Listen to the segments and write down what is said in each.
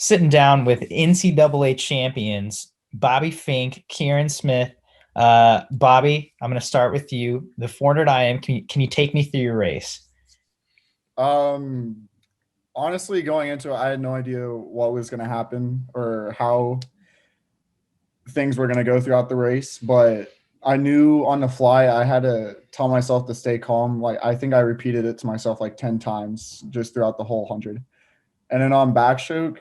sitting down with NCAA champions, Bobby Fink, Kieran Smith. Bobby, I'm going to start with you. The 400 IM, can you take me through your race? Um, Honestly, going into it, I had no idea what was going to happen or how things were going to go throughout the race, but I knew on the fly I had to tell myself to stay calm. Like I think I repeated it to myself like 10 times just throughout the whole 100. And then on backstroke,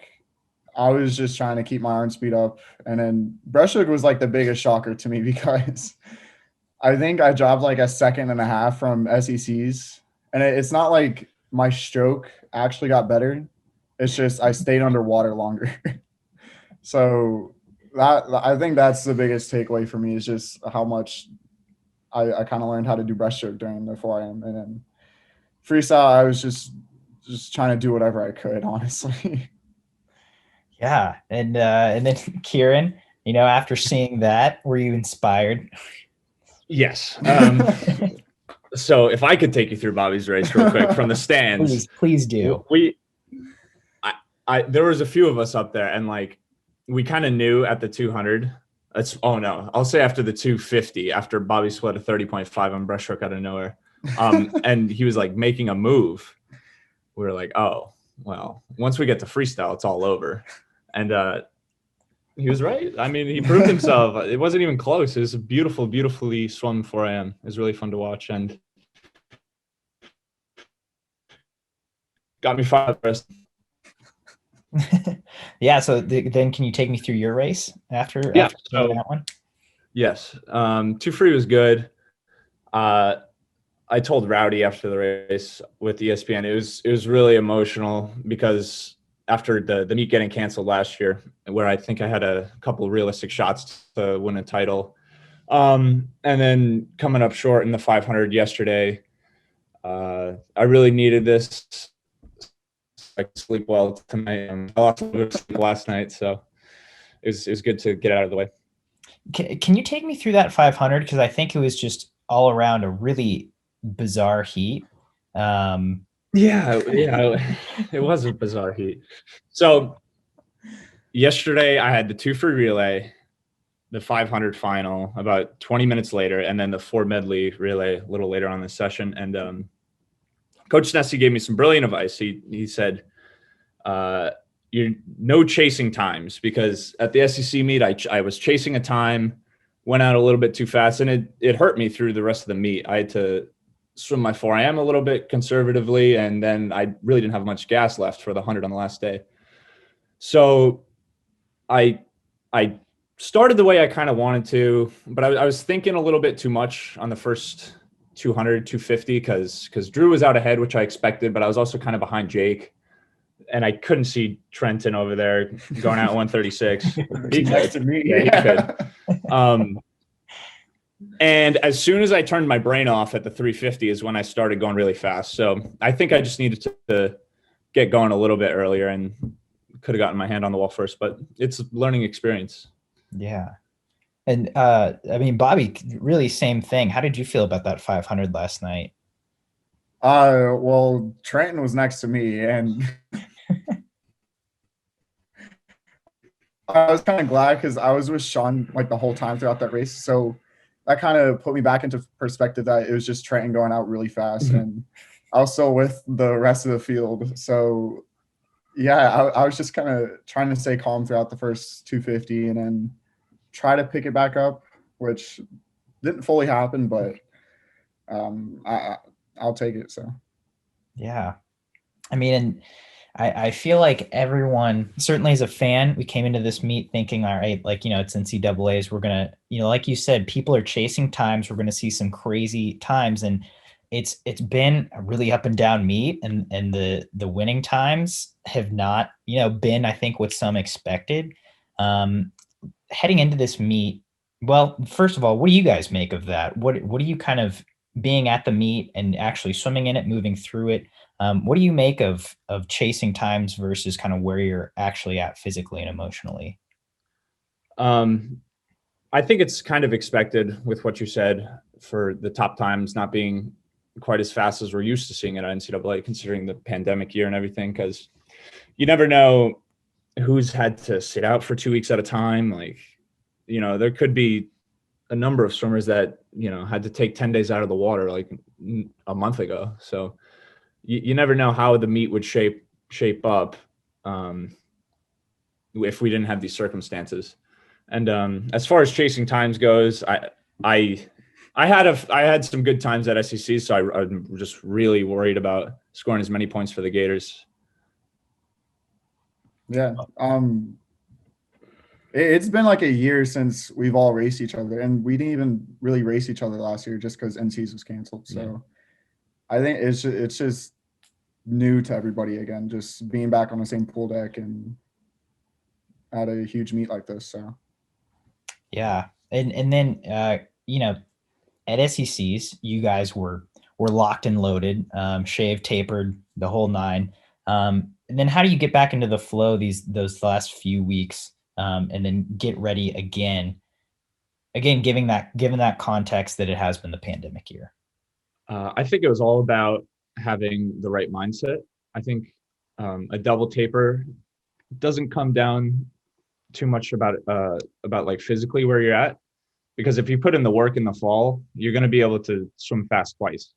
I was just trying to keep my arm speed up. And then breaststroke was like the biggest shocker to me because I think I dropped like a second and a half from SECs. And it's not like my stroke actually got better. It's just I stayed underwater longer. So that I think that's the biggest takeaway for me is just how much I kind of learned how to do breaststroke during the 4am. And then freestyle, I was just trying to do whatever I could, honestly. Yeah, and then Kieran, after seeing that, were you inspired? Yes. So if I could take you through Bobby's race real quick from the stands, please do. There was a few of us up there, and like we kind of knew at the 200. I'll say after the 250, after Bobby split a 30.5 on breaststroke out of nowhere, and he was like making a move. We were like, oh well, once we get to freestyle, it's all over, and he was right. I mean, he proved himself. It wasn't even close. It was a beautifully swum 4am. It was really fun to watch and got me fired. Yeah. So then can you take me through your race after that one? Yes. 2 free was good. I told Rowdy after the race with ESPN, it was really emotional because after the meet getting canceled last year, where I think I had a couple of realistic shots to win a title. And then coming up short in the 500 yesterday, I really needed this. I could sleep well tonight. I lost a little bit of sleep last night, so it was good to get out of the way. Can you take me through that 500? Because I think it was just all around a really bizarre heat. Yeah, it was a bizarre heat. So yesterday I had the 2 free relay, the 500 final about 20 minutes later, and then the 4 medley relay a little later on this session. And Coach Nessie gave me some brilliant advice. He said, "You're no chasing times," because at the SEC meet I was chasing a time, went out a little bit too fast, and it hurt me through the rest of the meet. I had to swim my 4am a little bit conservatively, and then I really didn't have much gas left for the 100 on the last day. So I started the way I kind of wanted to, but I was thinking a little bit too much on the first 200, 250 because Drew was out ahead, which I expected, but I was also kind of behind Jake, and I couldn't see Trenton over there going out 136. He next to me. Yeah, he could. And as soon as I turned my brain off at the 350 is when I started going really fast. So I think I just needed to get going a little bit earlier and could have gotten my hand on the wall first, but it's a learning experience. Yeah. And I mean, Bobby, really same thing. How did you feel about that 500 last night? Well, Trenton was next to me, and I was kind of glad because I was with Sean like the whole time throughout that race. So that kind of put me back into perspective that it was just Trenton going out really fast, and also with the rest of the field. So yeah, I was just kind of trying to stay calm throughout the first 250 and then try to pick it back up, which didn't fully happen, but I'll take it. So yeah, I mean, and I feel like everyone, certainly as a fan, we came into this meet thinking, all right, like, it's NCAAs. We're going to, like you said, people are chasing times. We're going to see some crazy times. And it's been a really up and down meet. And the winning times have not, been, I think, what some expected. Heading into this meet, well, first of all, what do you guys make of that? What do you kind of being at the meet and actually swimming in it, moving through it? What do you make of chasing times versus kind of where you're actually at physically and emotionally? I think it's kind of expected with what you said for the top times not being quite as fast as we're used to seeing it at NCAA, considering the pandemic year and everything, because you never know who's had to sit out for 2 weeks at a time. Like, there could be a number of swimmers that, had to take 10 days out of the water like a month ago. So you never know how the meet would shape up if we didn't have these circumstances. And as far as chasing times goes, I had some good times at SEC, so I'm just really worried about scoring as many points for the Gators. Yeah. It's been like a year since we've all raced each other, and we didn't even really race each other last year just because NCs was canceled. So yeah. I think it's just new to everybody again, just being back on the same pool deck and at a huge meet like this. So yeah, and then at SECs, you guys were locked and loaded, shaved, tapered, the whole nine. And then how do you get back into the flow those last few weeks, and then get ready again, given that context that it has been the pandemic year? I think it was all about having the right mindset. I think a double taper doesn't come down too much about like physically where you're at, because if you put in the work in the fall, you're going to be able to swim fast twice.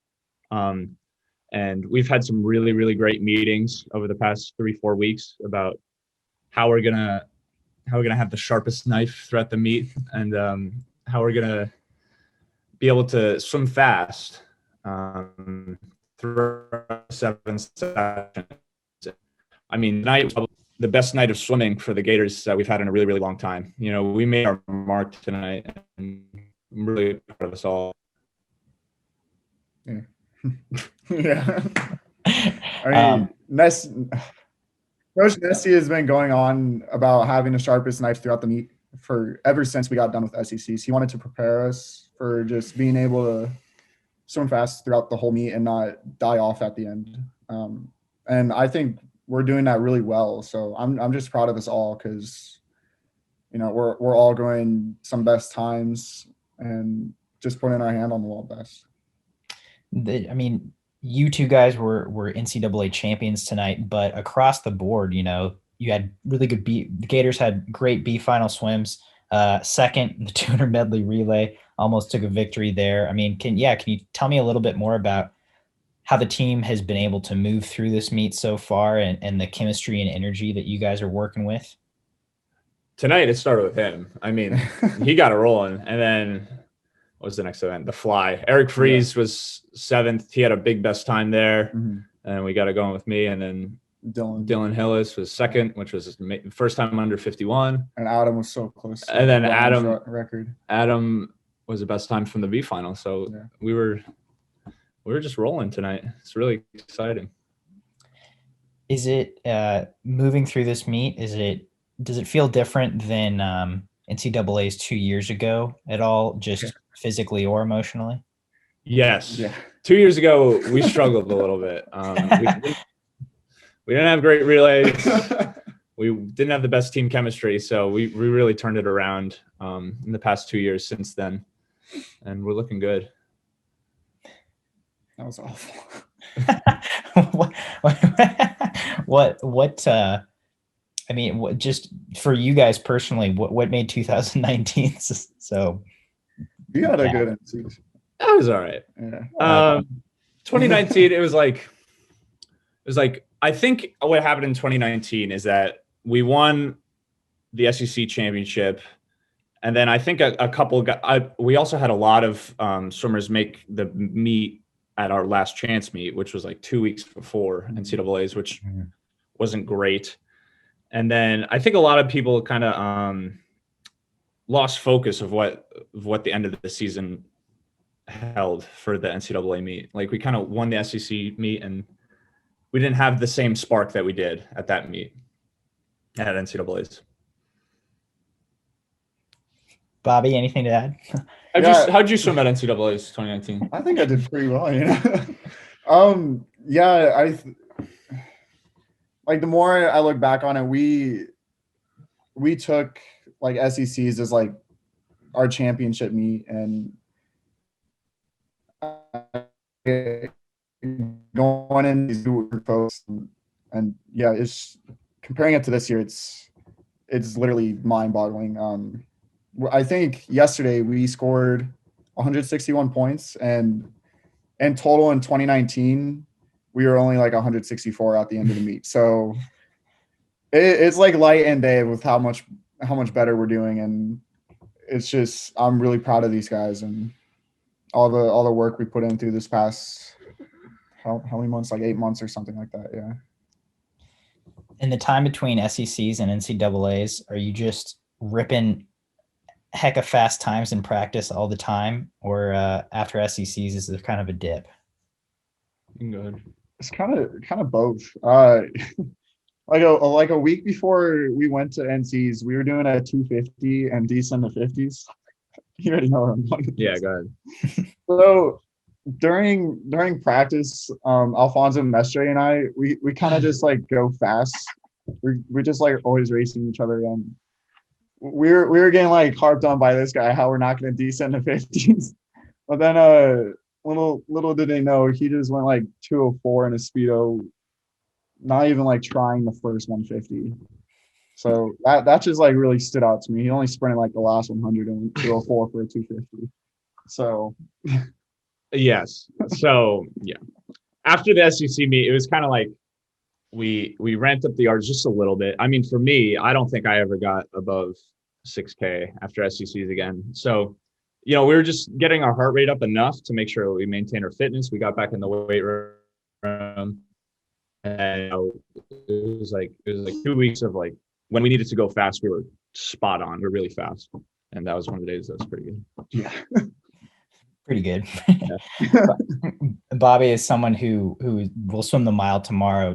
And we've had some really, really great meetings over the past 3-4 weeks about how we're gonna have the sharpest knife throughout the meet, and how we're gonna be able to swim fast through 7 sessions. I mean, tonight was the best night of swimming for the Gators that we've had in a really, really long time. We made our mark tonight, and I'm really proud of us all. Yeah. Yeah. I mean, Coach Nessie has been going on about having the sharpest knife throughout the meet ever since we got done with SECs. He wanted to prepare us for just being able to swim fast throughout the whole meet and not die off at the end. And I think we're doing that really well. So I'm just proud of us all, because we're all going some best times and just putting our hand on the wall best. I mean, you two guys were NCAA champions tonight, but across the board, you had really good the Gators had great B final swims. Second, the 200 medley relay almost took a victory there. I mean, can you tell me a little bit more about how the team has been able to move through this meet so far, and the chemistry and energy that you guys are working with? Tonight, it started with him. I mean, he got it rolling, and then what was the next event? The fly. Eric Fries was 7th. He had a big best time there, and we got it going with me. And then Dylan Hillis was 2nd, which was the first time under 51. And Adam was so close. And then Adam was the best time from the B final. So we were just rolling tonight. It's really exciting. Is it moving through this meet? Does it feel different than NCAA's 2 years ago at all, just physically or emotionally? Yes. Yeah. 2 years ago, we struggled a little bit. We didn't have great relays. We didn't have the best team chemistry, so we really turned it around in the past 2 years since then, and we're looking good. That was awful. I mean, just for you guys personally, what made 2019 so? You had a good NC. That was all right. Yeah. 2019, it was like I think what happened in 2019 is that we won the SEC championship, and then I think a couple we also had a lot of swimmers make the meet at our last chance meet, which was like 2 weeks before NCAA's, which wasn't great. And then I think a lot of people kind of lost focus of what the end of the season held for the NCAA meet. Like, we kind of won the SEC meet, and we didn't have the same spark that we did at that meet at NCAA's. Bobby, anything to add? How'd you swim at NCAA's 2019? I think I did pretty well, like, the more I look back on it, we took like SECs as like our championship meet, and going in these folks, and it's comparing it to this year, it's literally mind-boggling. I think yesterday we scored 161 points, and in total in 2019 we were only like 164 at the end of the meet. So it's like light and day with how much better we're doing, and it's just I'm really proud of these guys and all the work we put in through this past how many months, like 8 months or something like that. Yeah. In the time between SECs and NCAAs, are you just ripping heck of fast times in practice all the time, or after SECs is there kind of a dip? Good. It's kind of both. Like a week before we went to NCs, we were doing a 250 and decent to 50s. You already know where I'm going with Yeah, this. go ahead. So during practice, Alfonso Mestre and I, we kind of just like go fast. We're just like always racing each other, and we were getting like harped on by this guy how we're not going to descend to 50s. But then little did they know he just went like 204 in a speedo, not even like trying the first 150. So that just like really stood out to me. He only sprinted like the last 100 and went 204 for a 250. So Yes. So yeah, after the SEC meet, it was kind of like we ramped up the yards just a little bit. I mean, for me, I don't think I ever got above 6K after SECs again. So, we were just getting our heart rate up enough to make sure we maintained our fitness. We got back in the weight room, and it was like 2 weeks of like when we needed to go fast, we were spot on. We were really fast, and that was one of the days that was pretty good. yeah. Pretty good. Yeah. Bobby is someone who will swim the mile tomorrow.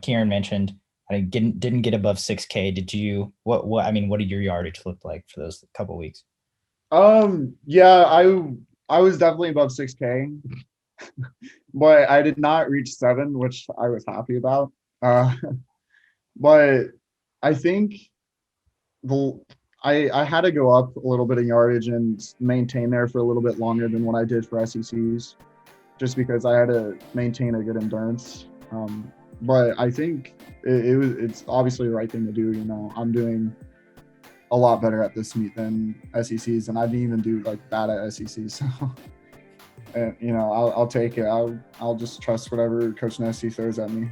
Kieran mentioned I didn't get above 6K. Did you? What did your yardage look like for those couple of weeks? Yeah, I was definitely above 6K, but I did not reach 7, which I was happy about. But I think I had to go up a little bit in yardage and maintain there for a little bit longer than what I did for SECs, just because I had to maintain a good endurance. But I think it's obviously the right thing to do. I'm doing a lot better at this meet than SECs, and I didn't even do like bad at SECs. So, and I'll take it. I'll just trust whatever Coach Nessie throws at me.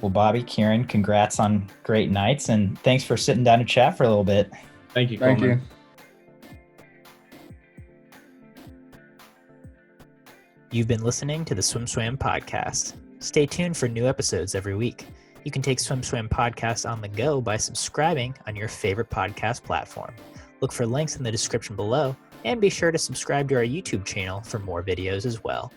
Well, Bobby, Kieran, congrats on great nights, and thanks for sitting down to chat for a little bit. Thank you. Thank Coleman. you. You've been listening to the SwimSwam podcast. Stay tuned for new episodes every week. You can take SwimSwam podcast on the go by subscribing on your favorite podcast platform. Look for links in the description below, and be sure to subscribe to our YouTube channel for more videos as well.